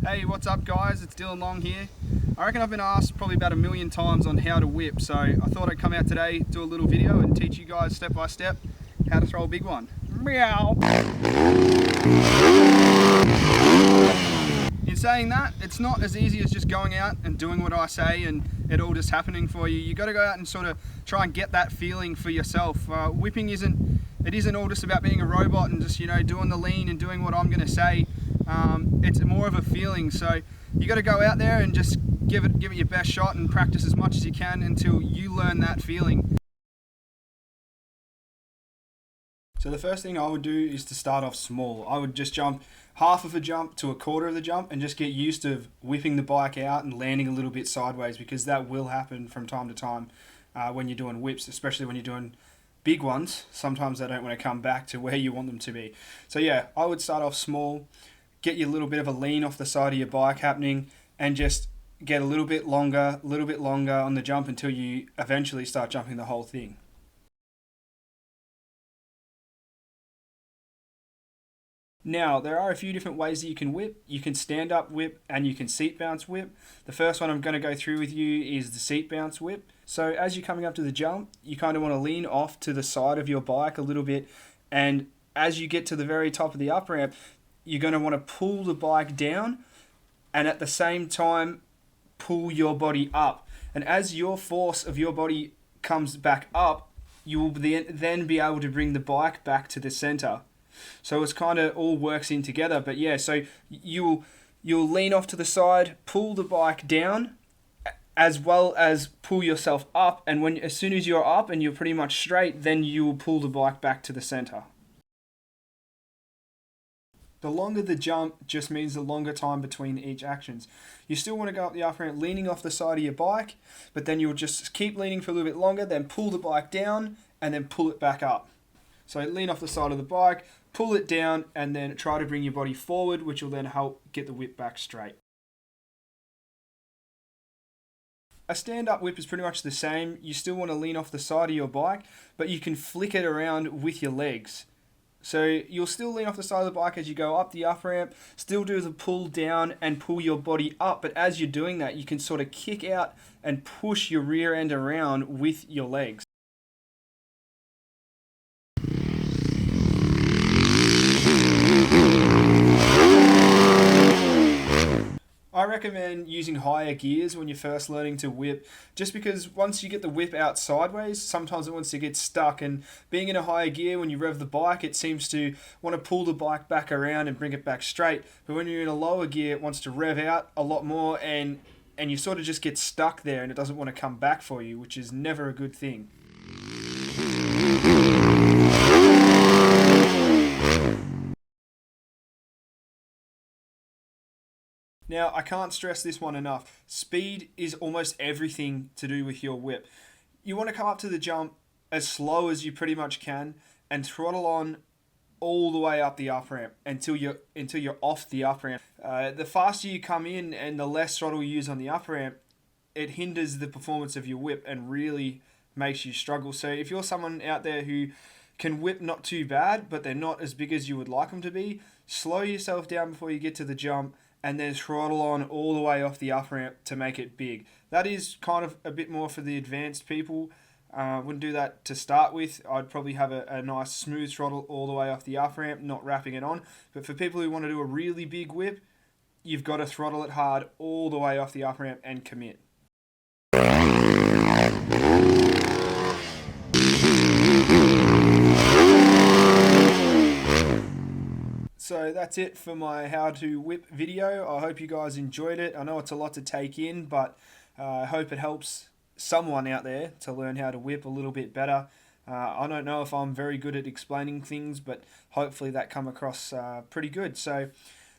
Hey, what's up guys? It's Dylan Long here. I reckon I've been asked probably about 1,000,000 times on how to whip, so I thought I'd come out today, do a little video and teach you guys step by step how to throw a big one. Meow! In saying that, it's not as easy as just going out and doing what I say and it all just happening for you. You got to go out and sort of try and get that feeling for yourself. Whipping isn't all just about being a robot and just, doing the lean and doing what I'm going to say. It's more of a feeling, so you got to go out there and just give it your best shot and practice as much as you can until you learn that feeling. So the first thing I would do is to start off small. I would just jump half of a jump to a quarter of the jump and just get used to whipping the bike out and landing a little bit sideways, because that will happen from time to time when you're doing whips, especially when you're doing big ones. Sometimes they don't want to come back to where you want them to be. So yeah, I would start off small, get you a little bit of a lean off the side of your bike happening, and just get a little bit longer on the jump until you eventually start jumping the whole thing. Now, there are a few different ways that you can whip. You can stand up whip and you can seat bounce whip. The first one I'm going to go through with you is the seat bounce whip. So as you're coming up to the jump, you kind of want to lean off to the side of your bike a little bit, and as you get to the very top of the up ramp, you're going to want to pull the bike down and at the same time pull your body up. And as your force of your body comes back up, you will then be able to bring the bike back to the center. So it's kind of all works in together. But yeah, so you'll lean off to the side, pull the bike down, as well as pull yourself up. And as soon as you're up and you're pretty much straight, then you will pull the bike back to the center. The longer the jump just means the longer time between each actions. You still want to go up the up ramp leaning off the side of your bike, but then you'll just keep leaning for a little bit longer, then pull the bike down and then pull it back up. So lean off the side of the bike, pull it down, and then try to bring your body forward, which will then help get the whip back straight. A stand-up whip is pretty much the same. You still want to lean off the side of your bike, but you can flick it around with your legs. So you'll still lean off the side of the bike as you go up the up ramp, still do the pull down and pull your body up, but as you're doing that, you can sort of kick out and push your rear end around with your legs. I recommend using higher gears when you're first learning to whip, just because once you get the whip out sideways, sometimes it wants to get stuck, and being in a higher gear when you rev the bike, it seems to want to pull the bike back around and bring it back straight. But when you're in a lower gear, it wants to rev out a lot more, and you sort of just get stuck there and it doesn't want to come back for you, which is never a good thing. Now, I can't stress this one enough. Speed is almost everything to do with your whip. You want to come up to the jump as slow as you pretty much can and throttle on all the way up the up ramp until you're off the up ramp. The faster you come in and the less throttle you use on the up ramp, it hinders the performance of your whip and really makes you struggle. So if you're someone out there who can whip not too bad, but they're not as big as you would like them to be, slow yourself down before you get to the jump, and then throttle on all the way off the up ramp to make it big. That is kind of a bit more for the advanced people. Wouldn't do that to start with. I'd probably have a nice smooth throttle all the way off the up ramp, not wrapping it on. But for people who want to do a really big whip, you've got to throttle it hard all the way off the up ramp and commit. So that's it for my how to whip video. I hope you guys enjoyed it. I know it's a lot to take in, but I hope it helps someone out there to learn how to whip a little bit better. I don't know if I'm very good at explaining things, but hopefully that come across pretty good. So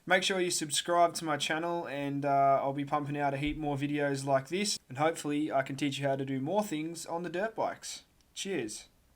make sure you subscribe to my channel, and I'll be pumping out a heap more videos like this, and hopefully I can teach you how to do more things on the dirt bikes. Cheers.